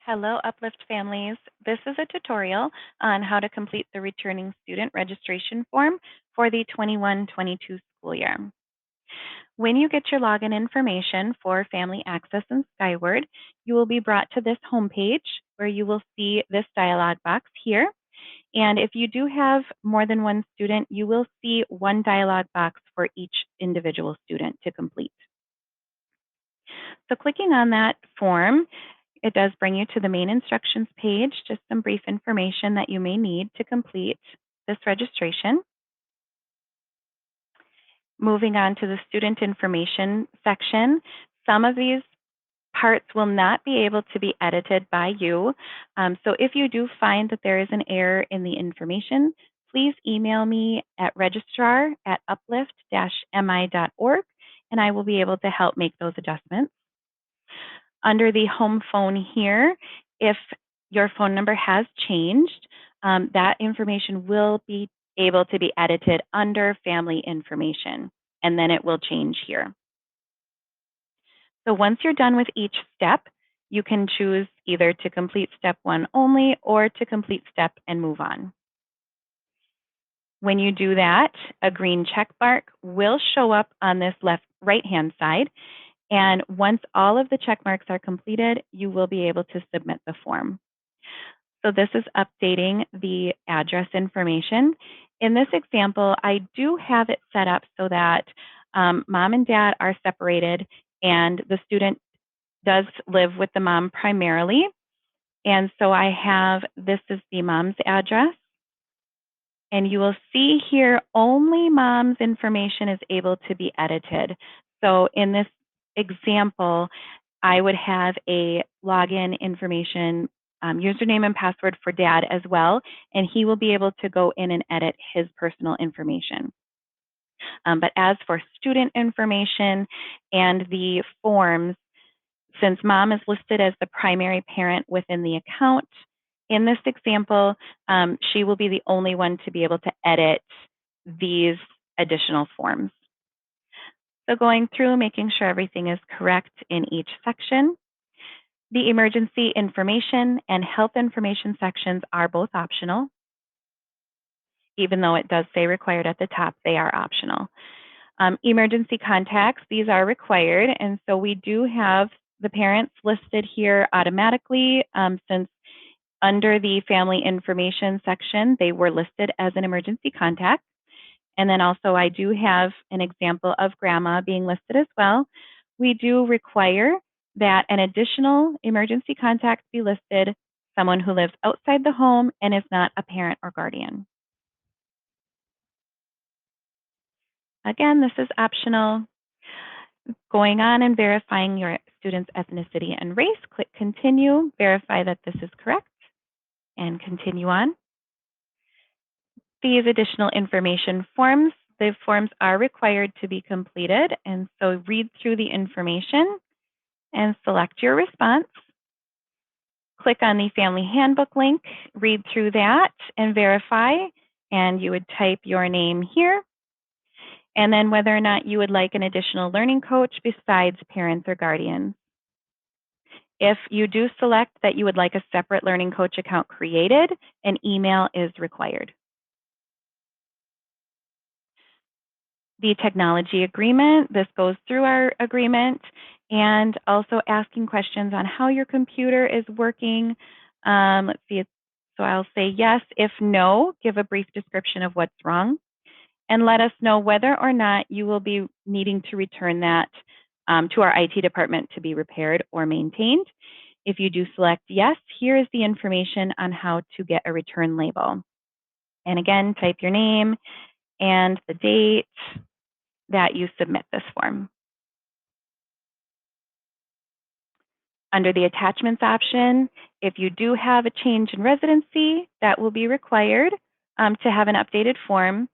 Hello, Uplift families. This is a tutorial on how to complete the returning student registration form for the 21-22 school year. When you get your login information for Family Access and Skyward, you will be brought to this homepage where you will see this dialog box here. And if you do have more than one student, you will see one dialog box for each individual student to complete. So clicking on that form, it does bring you to the main instructions page, just some brief information that you may need to complete this registration. Moving on to the student information section, some of these parts will not be able to be edited by you. So if you do find that there is an error in the information, please email me at registrar@uplift-mi.org, and I will be able to help make those adjustments. Under the home phone here, if your phone number has changed, that information will be able to be edited under family information, and then it will change here. So once you're done with each step, you can choose either to complete step one only or to complete step and move on. When you do that, a green check mark will show up on this right-hand side. And once all of the check marks are completed, you will be able to submit the form. So this is updating the address information. In this example, I do have it set up so that mom and dad are separated and the student does live with the mom primarily. And so I have, this is the mom's address. And you will see here only mom's information is able to be edited. So in this example, I would have a login information, username and password for dad as well, and he will be able to go in and edit his personal information. But as for student information and the forms, since mom is listed as the primary parent within the account, in this example, she will be the only one to be able to edit these additional forms. So going through, making sure everything is correct in each section. The emergency information and health information sections are both optional. Even though it does say required at the top, they are optional. Emergency contacts, these are required, and so we do have the parents listed here automatically since under the family information section, they were listed as an emergency contact. And then also I do have an example of grandma being listed as well. We do require that an additional emergency contact be listed, someone who lives outside the home and is not a parent or guardian. Again, this is optional. Going on and verifying your student's ethnicity and race, click continue, verify that this is correct, and continue on. These additional information forms, the forms are required to be completed, and so read through the information and select your response. Click on the Family Handbook link, read through that and verify, and you would type your name here, and then whether or not you would like an additional learning coach besides parents or guardians. If you do select that you would like a separate learning coach account created, an email is required. The technology agreement, this goes through our agreement, and also asking questions on how your computer is working. Let's see, so I'll say yes. If no, give a brief description of what's wrong, and let us know whether or not you will be needing to return that to our IT department to be repaired or maintained. If you do select yes, here is the information on how to get a return label. And again, type your name and the date that you submit this form. Under the attachments option, if you do have a change in residency, that will be required to have an updated form.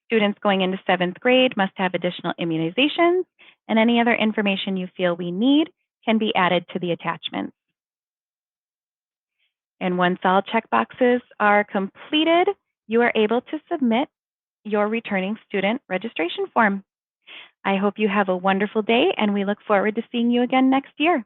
Students going into 7th grade must have additional immunizations, and any other information you feel we need can be added to the attachments. And once all checkboxes are completed, you are able to submit your returning student registration form. I hope you have a wonderful day, and we look forward to seeing you again next year.